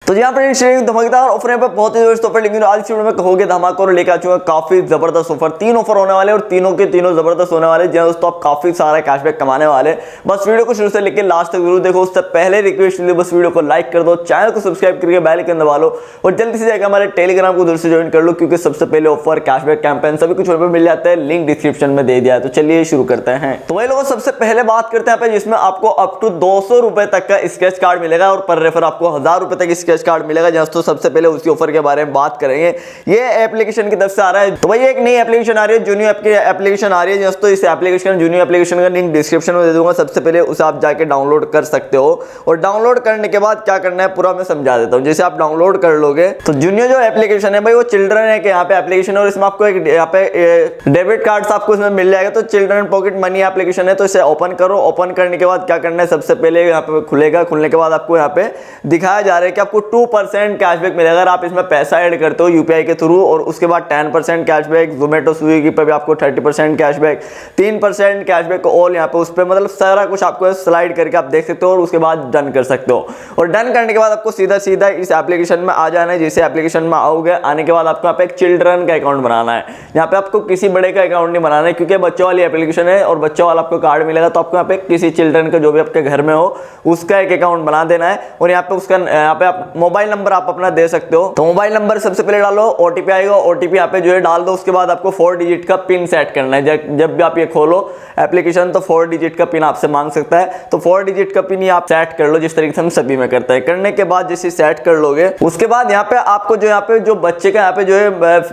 तो यहाँ पर धमाकेदार ऑफर यहाँ पे बहुत ही जबरदस्त ऑफर, लेकिन आज इस वीडियो में कहोगे धमाका और लेकर आ चुका काफी जबरदस्त ऑफर। 3 ऑफर होने वाले और तीनों के तीनों जबरदस्त होने वाले, जहाँ दोस्तों आप काफी सारा कैशबैक कमाने वाले। बस वीडियो को शुरू से लेकर लास्ट तक जरूर देखो। उससे पहले रिक्वेस्ट है बस वीडियो को लाइक कर दो, चैनल को सब्सक्राइब करके बेल आइकन दबा लो और जल्दी से जाकर हमारे टेलीग्राम को उधर से ज्वाइन कर लो, क्योंकि सबसे पहले ऑफर कैशबैक कैंपेन सभी कुछ वहाँ पे मिल जाता है। लिंक डिस्क्रिप्शन में दे दिया है। तो चलिए शुरू करते हैं। तो वही लोग सबसे पहले बात करते हैं जिसमें आपको अप टू 200 रुपए तक का स्क्रैच कार्ड मिलेगा और पर रेफर आपको 1000 रुपए तक स्क्रैच कार्ड मिलेगा। तो सबसे पहले उसी ऑफर के बारे में बात करेंगे। ये एप्लीकेशन की तरफ से आ रहा है। तो भाई एक नई एप्लीकेशन आ रही है, जूनियो ऐप की एप्लीकेशन आ रही है दोस्तों। इस एप्लीकेशन जूनियो एप्लीकेशन का लिंक डिस्क्रिप्शन में दे दूंगा। सबसे पहले उसे आप जाके डाउनलोड कर सकते हो और डाउनलोड करने के बाद क्या करना है पूरा मैं समझा देता हूं। जैसे आप डाउनलोड कर लोगे तो जूनियो जो एप्लीकेशन है भाई वो चिल्ड्रन है कि यहाँ पे एप्लीकेशन है और इसमें आपको एक यहाँ पे डेबिट कार्ड आपको इसमें मिल जाएगा। तो चिल्ड्रन पॉकेट मनी एप्लीकेशन है, तो इसे ओपन करो। ओपन करने के बाद क्या करना है, सबसे पहले यहाँ पे खुलेगा। खुलने के बाद आपको यहाँ पे दिखाया जा रहा है कि आपको 2% कैशबैक मिलेगा अगर आप इसमें पैसा ऐड करते हो यूपीआई के थ्रू, और उसके बाद 10% कैशबैक जोमेटो स्विगी पर भी आपको 30% कैशबैक, 3% कैशबैक ऑल यहाँ पे उस पर, मतलब सारा कुछ आपको स्लाइड करके आप देख सकते हो और उसके बाद डन कर सकते हो। और डन करने के बाद आपको सीधा सीधा इस एप्लीकेशन में आ जाना है। जैसे एप्लीकेशन में आओगे, आने के बाद आपको यहाँ पे एक चिल्ड्रन का अकाउंट बनाना है। यहाँ पे आपको किसी बड़े का अकाउंट नहीं बनाना है, क्योंकि बच्चों वाली एप्लीकेशन है और बच्चों वाला आपको कार्ड मिलेगा। तो आपको यहाँ पे किसी चिल्ड्रन का जो भी आपके घर में हो उसका एक अकाउंट बना देना है और यहाँ पे उसका यहाँ पे आप मोबाइल नंबर आप अपना दे सकते हो। तो मोबाइल नंबर सबसे पहले डालो, ओटीपी आएगा, ओटीपी यहाँ पे जो है डाल दो। उसके बाद आपको 4 डिजिट का पिन सेट करना है। जब भी आप ये खोलो एप्लीकेशन तो 4 डिजिट का पिन आपसे मांग सकता है। तो 4 डिजिट का पिन ही आप सेट कर लो, जिस तरीके से हम सभी में करते हैं। करने के बाद जैसे सेट कर लोगे, उसके बाद यहाँ पे आपको यहाँ पे जो बच्चे का यहाँ पे जो है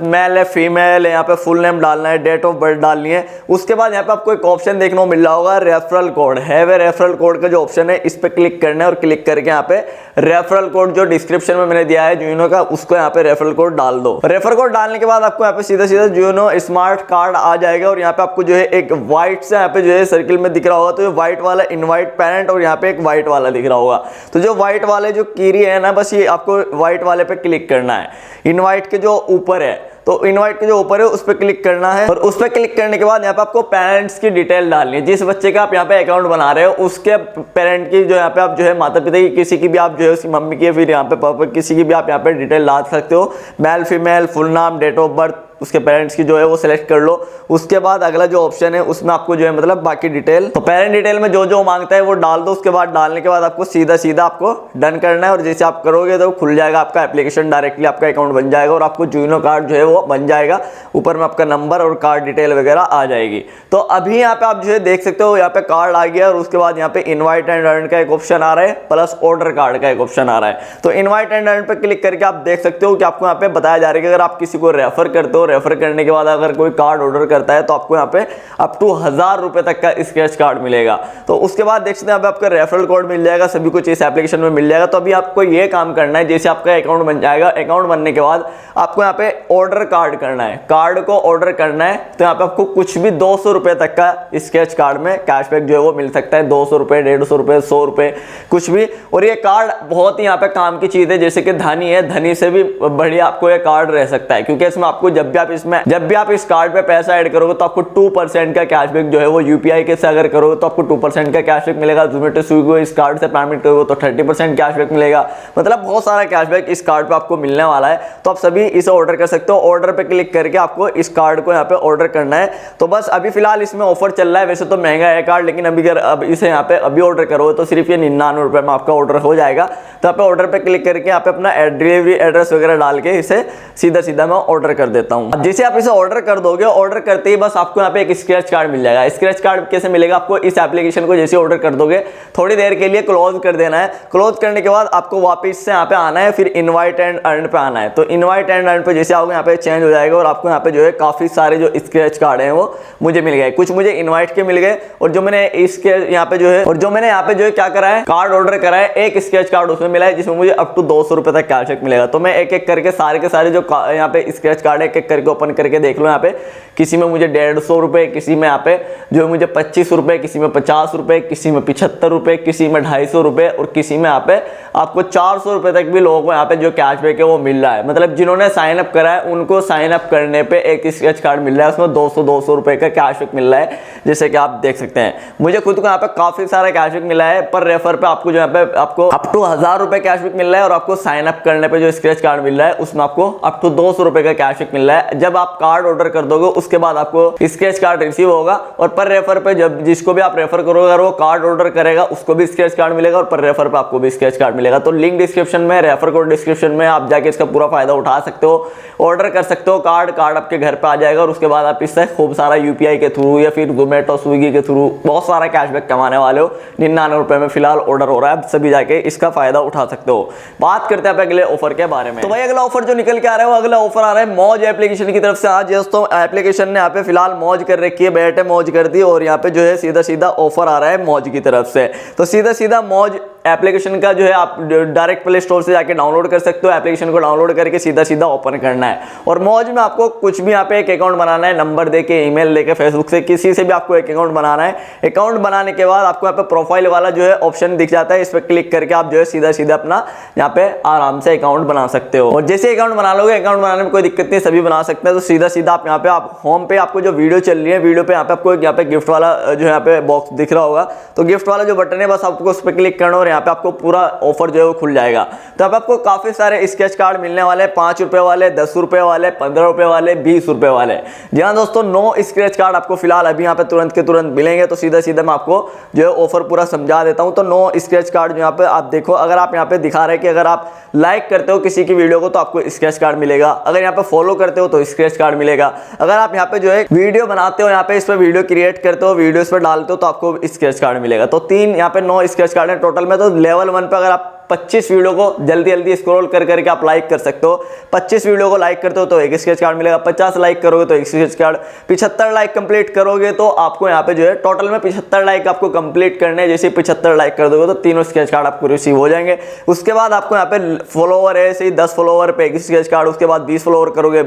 मेल है फीमेल है, यहाँ पे फुल नेम डालना है, डेट ऑफ बर्थ डालनी है। उसके बाद यहाँ पे आपको एक ऑप्शन देखने को मिल रहा होगा रेफरल कोड है। वे रेफरल कोड का जो ऑप्शन है इस पे क्लिक करना है और क्लिक करके यहाँ पे रेफरल कोड जो डिस्क्रिप्शन में मैंने दिया है जूनो का, उसको यहाँ पे रेफरल कोड डाल दो। रेफरल कोड डालने के बाद आपको यहाँ पे सीधा सीधा जूनो स्मार्ट कार्ड आ जाएगा और यहाँ पे आपको जो है एक व्हाइट से यहाँ पे जो है सर्किल में दिख रहा होगा। तो ये व्हाइट वाला इनवाइट पेरेंट और यहाँ पे एक व्हाइट वाला दिख रहा होगा। तो जो व्हाइट वाले जो कीरी है ना, बस ये आपको व्हाइट वाले पे क्लिक करना है। इनवाइट के जो ऊपर है, तो इनवाइट के जो ऊपर है उस पर क्लिक करना है और उस पर क्लिक करने के बाद यहाँ पे आपको पेरेंट्स की डिटेल डालनी है। जिस बच्चे का आप यहाँ पे अकाउंट बना रहे हो उसके पेरेंट की जो यहाँ पे आप जो है माता पिता की किसी की भी आप जो है उसकी मम्मी की, फिर यहाँ पे पापा किसी की भी आप यहाँ पे डिटेल डाल सकते हो। मेल फीमेल फुल नाम डेट ऑफ बर्थ उसके पेरेंट्स की जो है वो सिलेक्ट कर लो। उसके बाद अगला जो ऑप्शन है उसमें आपको जो है मतलब बाकी डिटेल, तो पेरेंट डिटेल में जो जो मांगता है वो डाल दो। उसके बाद डालने के बाद आपको सीधा सीधा आपको डन करना है और जैसे आप करोगे तो खुल जाएगा आपका एप्लीकेशन, डायरेक्टली आपका अकाउंट बन जाएगा और आपको जूनो कार्ड जो है वो बन जाएगा। ऊपर में आपका नंबर और कार्ड डिटेल वगैरह आ जाएगी। तो अभी यहाँ पे आप जो है देख सकते हो यहाँ पे कार्ड आ गया और उसके बाद यहाँ पे इनवाइट एंड अर्न का एक ऑप्शन आ रहा है, प्लस ऑर्डर कार्ड का एक ऑप्शन आ रहा है। तो इनवाइट एंड अर्न पे क्लिक करके आप देख सकते हो कि आपको यहाँ पे बताया जा रहा है कि अगर आप किसी को रेफर करते हो, रेफर करने के बाद अगर कोई कार्ड ऑर्डर करता है तो आपको यहाँ पे अप टू 1000 रुपए तक का स्क्रैच कार्ड मिलेगा। तो उसके बाद देख सकते हैं आपका रेफरल कोड मिल जाएगा, सभी कुछ इस एप्लीकेशन में मिल जाएगा। तो अभी आपको ये काम करना है, जैसे आपका अकाउंट बन जाएगा, अकाउंट बनने के बाद आपको यहाँ पे ऑर्डर कार्ड करना है, कार्ड को ऑर्डर करना है। तो यहाँ पे आपको कुछ भी 200 रुपए तक का स्क्रैच कार्ड में कैशबैक जो है वो मिल सकता है। 200 रुपए 150 रुपए 100 रुपए कुछ भी। और ये कार्ड बहुत ही यहाँ पे काम की चीज है, जैसे कि धनी है, धनी से भी बढ़िया आपको ये कार्ड रह सकता है, क्योंकि इसमें आपको जब भी आप इस कार्ड पे पैसा ऐड करोगे तो आपको 2% का कैशबैक जो है वो यूपीआई के से अगर करोगे तो आपको 2% का कैशबैक मिलेगा। जोमेटो स्विगी इस कार्ड से पेमेंट करोगे तो 30% कैशबैक मिलेगा। मतलब बहुत सारा कैशबैक इस कार्ड पे आपको मिलने वाला है। तो आप सभी इसे ऑर्डर कर सकते हो। ऑर्डर पे क्लिक करके आपको इस कार्ड को यहाँ पे ऑर्डर करना है। तो बस अभी फिलहाल इसमें ऑफर चल रहा है, वैसे तो महंगा है कार्ड, लेकिन अभी अगर इसे यहाँ पे अभी ऑर्डर करोगे तो सिर्फ ये 99 रुपए में आपका ऑर्डर हो जाएगा। तो यहाँ पे ऑर्डर पे क्लिक करके यहाँ पे अपना डिलीवरी एड्रेस वगैरह डाल के इसे सीधा सीधा मैं ऑर्डर कर देता हूँ। जैसे आप इसे ऑर्डर कर दोगे, ऑर्डर करते ही बस आपको यहाँ पे एक स्क्रैच कार्ड मिल जाएगा। स्क्रैच कार्ड कैसे मिलेगा आपको, इस एप्लीकेशन को जैसे ऑर्डर कर दोगे थोड़ी देर के लिए क्लोज कर देना है। क्लोज करने के बाद आपको वापस से यहाँ पे आना है, फिर इनवाइट एंड अर्न पे आना है। तो इनवाइट एंड अर्न पे जैसे आओगे यहाँ पे चेंज हो जाएगा और आपको यहाँ पे जो है काफी सारे जो स्क्रैच कार्ड हैं वो मुझे मिल गए। कुछ मुझे इनवाइट के मिल गए और जो मैंने इसके यहाँ पे जो है क्या करा है, कार्ड ऑर्डर करा है, एक स्क्रैच कार्ड उसमें मिला है जिसमें मुझे अप टू 200 रुपए तक कैशबैक मिलेगा। तो मैं एक एक करके सारे के सारे जो यहाँ पे स्क्रैच कार्ड है एक एक करके ओपन करके देख लो। यहाँ पे किसी में मुझे 150 रुपये, किसी में यहाँ पे जो है मुझे 25 रुपये, किसी में 50 रुपये, किसी में 75 रुपये, किसी में 250 रुपये और किसी में यहाँ पे आपको 400 रुपये तक भी लोगों को यहाँ पे जो कैशबैक है वो मिल रहा है। मतलब जिन्होंने साइन अप करा है उनको साइन अप करने पे एक स्क्रैच कार्ड मिल रहा है, उसमें 200 रुपये का कैशबैक मिल रहा है, जैसे कि आप देख सकते हैं। मुझे खुद को यहाँ पे काफी सारा कैशबैक मिला है, पर रेफर पे आपको जो यहाँ पे आपको अप टू 1000 रुपये कैशबैक मिल रहा है और आपको साइन अप करने पे जो स्क्रैच कार्ड मिल रहा है उसमें आपको अप टू 200 रुपये का कैशबैक मिल रहा है। जब आप कार्ड ऑर्डर कर दोगे उसके बाद आपको स्क्रैच कार्ड रिसीव होगा और पर रेफर पे जब जिसको भी आप रेफर करोगे अगर वो कार्ड ऑर्डर करेगा उसको भी स्क्रैच कार्ड मिलेगा और पर रेफर पे आपको भी स्क्रैच कार्ड मिलेगा। तो लिंक डिस्क्रिप्शन में, रेफर कोड डिस्क्रिप्शन में, आप जाके इसका पूरा फायदा उठा सकते हो, ऑर्डर कर सकते हो। कार्ड आपके घर पे आ जाएगा और उसके बाद आप इससे खूब सारा यूपीआई के थ्रू या फिर जोमेटो स्विगी के थ्रू बहुत सारा कैशबैक कमाने वाले हो। 99 रुपए में फिलहाल ऑर्डर हो रहा है, सभी जाके इसका फायदा उठा सकते हो। बात करते हैं अगले ऑफर के बारे में। तो भाई अगला ऑफर जो निकल के आ रहा है वो अगला ऑफर आ रहा है मौज एप्लीकेशन की तरफ से। आज दोस्तों एप्लीकेशन ने यहाँ पे फिलहाल मौज कर रखी है, बैठे मौज कर दी और यहाँ पे जो है सीधा सीधा ऑफर आ रहा है मौज की तरफ से। तो सीधा सीधा मौज एप्लीकेशन का जो है आप डायरेक्ट प्ले स्टोर से जाके डाउनलोड कर सकते हो। एप्लीकेशन को डाउनलोड करके सीधा सीधा ओपन करना है और मौज में आपको कुछ भी यहाँ पे एक अकाउंट बनाना है, नंबर देके, ईमेल देके, फेसबुक से किसी से भी आपको एक अकाउंट बनाना है। अकाउंट बनाने के बाद आपको यहाँ पे प्रोफाइल वाला जो है ऑप्शन दिख जाता है, इस पर क्लिक करके आप जो है सीधा सीधा अपना यहाँ पे आराम से अकाउंट बना सकते हो। और जैसे अकाउंट बना लोगे, अकाउंट बनाने में कोई दिक्कत नहीं, सभी बना सकते हैं। तो सीधा सीधा आप यहाँ पे आप होम पे आपको जो वीडियो चल रही है, वीडियो पे यहाँ पे आपको यहाँ पे गिफ्ट वाला जो यहाँ पे बॉक्स दिख रहा होगा, तो गिफ्ट वाला जो बटन है बस आपको उस पर क्लिक करना और यहाँ पे आपको पूरा ऑफर जो है वो खुल जाएगा। तो अब आपको काफी सारे स्क्रैच कार्ड मिलने वाले, 5 रुपए वाले, 10 रुपए वाले, 15 रुपए वाले, 20 रुपए वाले। जी हाँ दोस्तों, 9 स्क्रैच कार्ड आपको फिलहाल अभी यहाँ पे तुरंत के तुरंत मिलेंगे। तो सीधा सीधा मैं आपको जो है ऑफर पूरा समझा देता हूँ। तो 9 स्क्रैच कार्ड जो यहाँ पे आप देखो, अगर आप यहाँ पे दिखा रहे हैं कि अगर आप लाइक करते हो किसी की वीडियो को तो आपको स्क्रैच कार्ड मिलेगा, अगर यहाँ पे फॉलो करते हो तो स्क्रैच कार्ड मिलेगा, अगर आप यहाँ पे जो है वीडियो बनाते हो, यहाँ पे इस पर वीडियो क्रिएट करते हो, वीडियो इस पर डालते हो तो आपको स्क्रैच कार्ड मिलेगा। तो 3 यहाँ पे 9 स्क्रैच कार्ड है टोटल में। तो लेवल 1 पे अगर आप 25 वीडियो को जल्दी जल्दी स्क्रॉल कर करके आप लाइक कर सकते हो। 25 वीडियो को लाइक करते हो तो एक स्क्रैच कार्ड मिलेगा, 50 लाइक करोगे तो एक स्क्रैच कार्ड, 75 लाइक कंप्लीट करोगे तो आपको यहाँ पे जो है टोटल में 75 लाइक आपको कंप्लीट करने हैं। जैसे 75 लाइक कर दोगे तो तीनों स्क्रैच कार्ड आपको रिसीव हो जाएंगे। उसके बाद आपको यहाँ पे फॉलोवर है, ऐसे ही 10 फॉलोवर पे एक स्क्रैच कार्ड, उसके बाद 20 फॉलोवर करोगे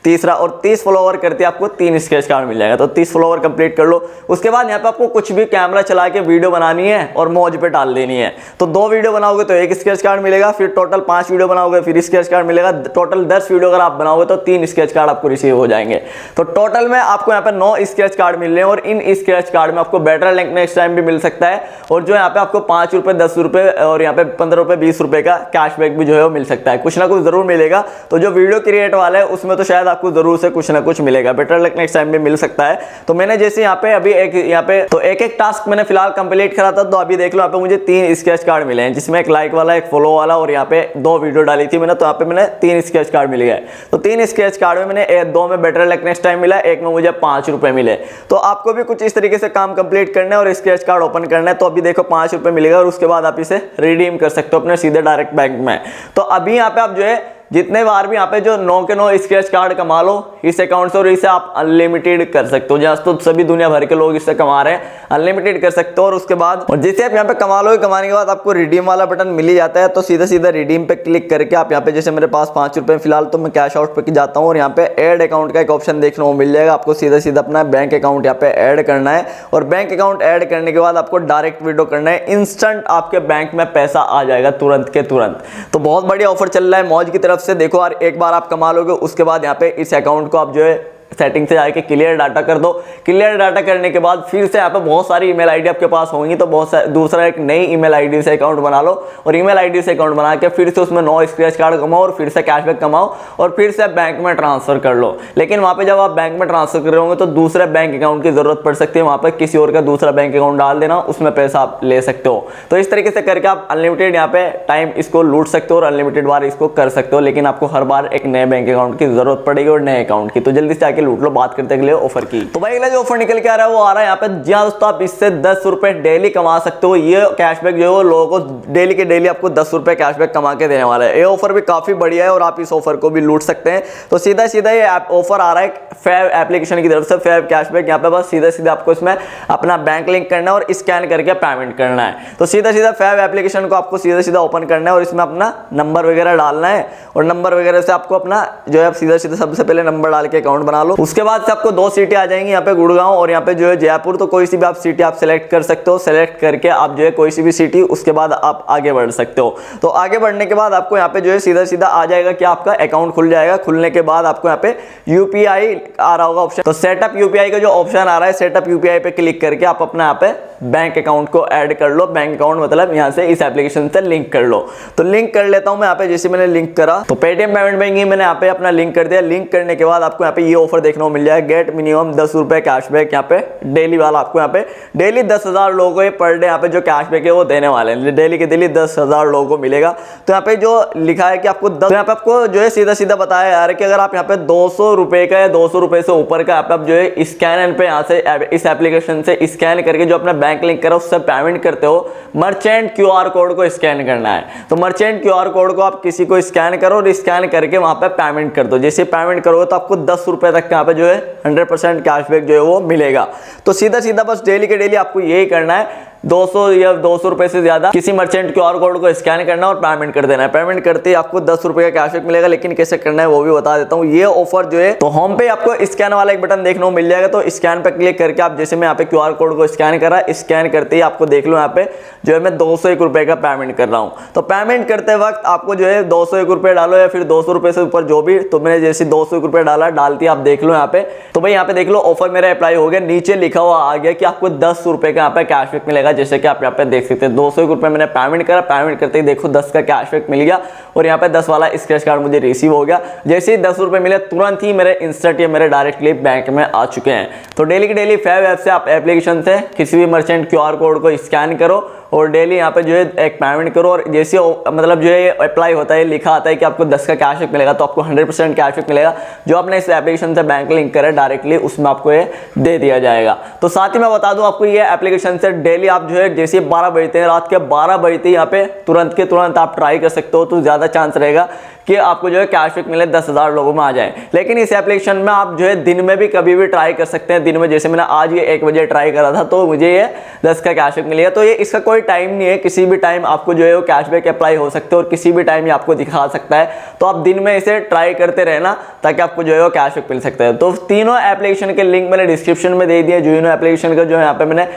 तीसरा, और 30 फॉलोवर करते आपको 3 स्क्रैच कार्ड मिल जाएगा। तो 30 फॉलोवर कंप्लीट कर लो। उसके बाद यहाँ पे आपको कुछ भी कैमरा चला के वीडियो बनानी है और मौज पे डाल देनी है। तो 2 वीडियो बनाओगे तो एक स्क्रैच कार्ड मिलेगा, फिर टोटल 5 वीडियो बनाओगे फिर स्क्रैच कार्ड मिलेगा, टोटल 10 वीडियो अगर आप बनाओगे तो 3 स्क्रैच कार्ड आपको रिसीव हो जाएंगे। तो टोटल में आपको यहाँ पे 9 स्क्रैच कार्ड मिल रहे हैं और इन स्क्रैच कार्ड में आपको बेटर लिंक नेक्स्ट टाइम भी मिल सकता है और जो यहाँ पे आपको 5 रुपए, 10 रुपए और यहाँ पे 15 रुपए, 20 रुपए का कैशबैक भी जो है वो मिल सकता है। कुछ ना कुछ जरूर मिलेगा। तो जो वीडियो क्रिएट वाला है उसमें तो शायद आपको जरूर से कुछ ना कुछ मिलेगा, बेटर लक नेक्स्ट टाइम भी मिल सकता है। तो मैंने जैसे यहाँ पे अभी एक टास्क मैंने फिलहाल कंप्लीट करा था, तो अभी देख लो यहाँ पे मुझे 3 स्क्रैच कार्ड मिले हैं, जिसमें एक लाइक वाला, एक फॉलो वाला और यहाँ पे 2 वीडियो डाली थी मैंने, तो यहाँ पे मैंने 3 स्क्रैच कार्ड मिल गए। तो 3 स्क्रैच कार्ड में मैंने 2 में बेटर लक नेक्स्ट टाइम मिला, एक में मुझे 5 रुपए मिले। तो आपको भी कुछ इस तरीके से काम कंप्लीट करना है और स्क्रैच कार्ड ओपन करना है। तो अभी देखो 5 रुपए मिलेगा और उसके बाद आप इसे रिडीम कर सकते हो अपने सीधे डायरेक्ट बैंक में। तो अभी यहाँ पे आप जो है जितने बार भी यहाँ पे जो 9 के 9 स्क्रैच कार्ड कमा लो इस अकाउंट से, और इसे आप अनलिमिटेड कर सकते हो। जहाँ तो सभी दुनिया भर के लोग इससे कमा रहे हैं, अनलिमिटेड कर सकते हो। और उसके बाद और जैसे आप यहाँ पे कमा लो, कमाने के बाद आपको रिडीम वाला बटन मिल ही जाता है। तो सीधा सीधा रिडीम पे क्लिक करके आप यहाँ पे, जैसे मेरे पास 5 रुपए फिलहाल, तो मैं कैश आउट पे जाता हूँ और यहाँ पे ऐड अकाउंट का एक ऑप्शन देखने को मिल जाएगा। आपको सीधा सीधा अपना बैंक अकाउंट यहाँ पे ऐड करना है और बैंक अकाउंट ऐड करने के बाद आपको डायरेक्ट विड्रॉ करना है। इंस्टेंट आपके बैंक में पैसा आ जाएगा तुरंत के तुरंत। तो बहुत बढ़िया ऑफर चल रहा है मौज की तरफ से। देखो यार, एक बार आप कमा लोगे उसके बाद यहाँ पे इस अकाउंट को आप जो है सेटिंग से जाके क्लियर डाटा कर दो। क्लियर डाटा करने के बाद फिर से यहाँ पे बहुत सारी ईमेल आईडी आपके पास होंगी, तो दूसरा एक नई ईमेल आईडी से अकाउंट बना लो और ईमेल आईडी से अकाउंट बना के फिर से उसमें 9 स्क्रैच कार्ड कमाओ और फिर से कैशबैक कमाओ और फिर से बैंक में ट्रांसफर कर लो। लेकिन वहाँ पे जब आप बैंक में ट्रांसफर कर रहे होंगे तो दूसरे बैंक अकाउंट की जरूरत पड़ सकती है। वहाँ पे किसी और का दूसरा बैंक अकाउंट डाल देना, उसमें पैसा आप ले सकते हो। तो इस तरीके से करके आप अनलिमिटेड यहाँ पे टाइम इसको लूट सकते हो और अनलिमिटेड बार इसको कर सकते हो। लेकिन आपको हर बार एक नए बैंक अकाउंट की जरूरत पड़ेगी और नए अकाउंट की। तो जल्दी से आके लूट लो। बात करते अगले ऑफर की, तो भाई अगला जो ऑफर निकल के आ रहा है वो आ रहा है यहाँ पे। जी हाँ दोस्तों, आप इससे 10 रुपए डेली कमा सकते हो। ये कैशबैक जो है वो लोगों को डेली के डेली आपको 10 रुपए कैशबैक कमा के देने वाला है। ये ऑफर भी काफी बढ़िया है और आप इस ऑफर को भी लूट सकते हैं। तो सीधा सीधा ये ऑफर आ रहा है फेव एप्लीकेशन की तरफ से, फेव कैशबैक। यहाँ पे बस सीधा सीधा आपको इसमें अपना बैंक लिंक करना है और स्कैन करके पेमेंट करना है। तो सीधा सीधा फेव एप्लीकेशन को आपको सीधा सीधा ओपन करना है और इसमें अपना नंबर वगैरह डालना है और नंबर वगैरह से आपको अपना जो है सीधा सीधा सबसे पहले नंबर डाल के अकाउंट बना लो। उसके बाद से आपको 2 सिटी आ जाएंगी, यहाँ पे गुड़गांव और यहाँ पे जो है जयपुर। तो कोई सी भी आप सिटी आप सेलेक्ट कर सकते हो। सेलेक्ट करके आप जो है कोई सी भी सिटी, उसके बाद आप आगे बढ़ सकते हो। तो आगे बढ़ने के बाद आपको यहाँ पे जो है सीधा सीधा आ जाएगा कि आपका अकाउंट खुल जाएगा। खुलने के बाद आपको यहाँ पे यूपीआई आ रहा होगा ऑप्शन। तो सेटअप यूपीआई का जो ऑप्शन आ रहा है, सेटअप यूपीआई पे क्लिक करके आप अपना यहाँ पे बैंक अकाउंट को ऐड कर लो। बैंक अकाउंट मतलब यहाँ से इस एप्लीकेशन से लिंक कर लो। तो लिंक कर लेता हूँ मैं यहाँ पे। जैसे मैंने लिंक करा तो पेटीएम पेमेंट बैंकिंग मैंने यहाँ पे अपना लिंक कर दिया। लिंक करने के बाद आपको यहाँ पे ये ऑफर देखने को मिल जाएगा, गेट मिनिमम 10 रुपए कैशबैक। यहाँ पे डेली वाला आपको यहाँ पे डेली 10,000 लोगों को पर डे यहाँ पे जो कैशबैक है वो देने वाले हैं। डेली के डेली 10,000 लोगों को मिलेगा। तो यहाँ पे जो लिखा है कि आपको 10, तो यहाँ पे आपको जो है सीधा सीधा बताया जा रहा है कि अगर आप यहाँ पे 200 रुपए का या 200 रुपए से ऊपर का आप जो है स्कैन पे यहाँ से इस एप्लीकेशन से स्कैन करके जो अपना बैंक लिंक करो उससे पेमेंट करते हो, मर्चेंट क्यूआर कोड को स्कैन करना है। तो मर्चेंट क्यूआर कोड को आप किसी को स्कैन करो और स्कैन करके वहां पे पेमेंट कर दो। जैसे पेमेंट करोगे तो आपको 10 रुपए तक यहाँ पे जो है 100% कैशबैक जो है वो मिलेगा। तो सीधा सीधा बस डेली के डेली आपको यही करना है, 200 या 200 रुपए से ज्यादा किसी मर्चेंट क्यूआर कोड को स्कैन करना और पेमेंट कर देना है। पेमेंट करते ही आपको 10 रुपए का कैशबैक मिलेगा। लेकिन कैसे करना है वो भी बता देता हूँ। ये ऑफर जो है तो होम पे आपको स्कैन वाला एक बटन देखने को मिल जाएगा। तो स्कैन पे क्लिक करके आप जैसे मैं यहाँ पे क्यूआर कोड को स्कैन करा, स्कैन करते ही आपको देख लो यहाँ पे जो है मैं 201 रुपए का पेमेंट कर रहा हूँ। तो पेमेंट करते वक्त आपको जो है 201 रुपए डालो या फिर 200 रुपए से ऊपर जो भी। तो मैंने जैसे 201 रुपए डाला, डालती आप देख लो यहाँ पे। तो भाई यहाँ पे देख लो ऑफर मेरा अप्लाई हो गया। नीचे लिखा हुआ आ गया कि आपको 10 रुपए का यहाँ पे कैशबैक मिलेगा। जैसे कि आप यहाँ पे देख सकते हैं 201 रुपए मैंने पेमेंट करा, पेमेंट करते ही देखो 10 का कैशबैक मिल गया और यहाँ पे 10 वाला स्क्रैच कार्ड मुझे रिसीव हो गया। जैसे ही 10 रुपए मिले तुरंत ही मेरे इंस्टेंट या मेरे डायरेक्टली बैंक में आ चुके हैं। तो डेली की डेली फेव ऐप से आप एप्लीकेशन से किसी भी मर्चेंट क्यूआर कोड को स्कैन करो और डेली यहाँ पे जो है एक पेमेंट करो और जैसे मतलब जो है अप्लाई होता है, लिखा आता है कि आपको 10 का कैशबैक मिलेगा, तो आपको 100% कैशबैक मिलेगा। जो आपने इस एप्लीकेशन से बैंक लिंक करा डायरेक्टली उसमें आपको ये दे दिया जाएगा। तो साथ ही मैं बता दूं आपको ये एप्लीकेशन से डेली आप जो है जैसे 12 बजते हैं, रात के 12 बजते यहाँ पे तुरंत के तुरंत आप ट्राई कर सकते हो। तो ज्यादा चांस रहेगा कि आपको जो है कैशबैक मिले, 10,000 लोगों में आ जाए। लेकिन इस एप्लीकेशन में आप जो है दिन में भी कभी भी ट्राई कर सकते हैं। दिन में जैसे मैंने आज ये 1 बजे ट्राई करा था तो मुझे ये 10 का कैशबैक मिलेगा। तो ये इसका कोई टाइम नहीं है, किसी भी टाइम आपको जो है वो कैशबैक अप्लाई हो सकते हो और किसी भी टाइम ये आपको दिखा सकता है। तो आप दिन में इसे ट्राई करते रहना ताकि आपको जो है वो कैशबैक मिल सकता है। तो तीनों एप्लीकेशन के लिंक मैंने डिस्क्रिप्शन में दे दिया। जुनियो एप्लीकेशन का जो है यहाँ पे मैंने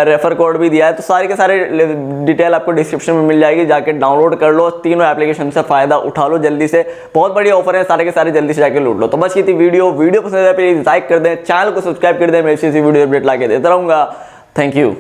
रेफर कोड भी दिया है। तो सारे के सारे डिटेल आपको डिस्क्रिप्शन में मिल जाएगी, जाके डाउनलोड कर लो। तीनों एप्लीकेशन से फायदा उठा लो जल्दी से। बहुत बड़ी ऑफर है, सारे के सारे जल्दी से जाके लूट लो। तो बस ये थी वीडियो पसंद है प्लीज लाइक कर दें, चैनल को सब्सक्राइब कर दें। मैं इसी वीडियो अपडेट लाके देता रहूंगा। Thank you.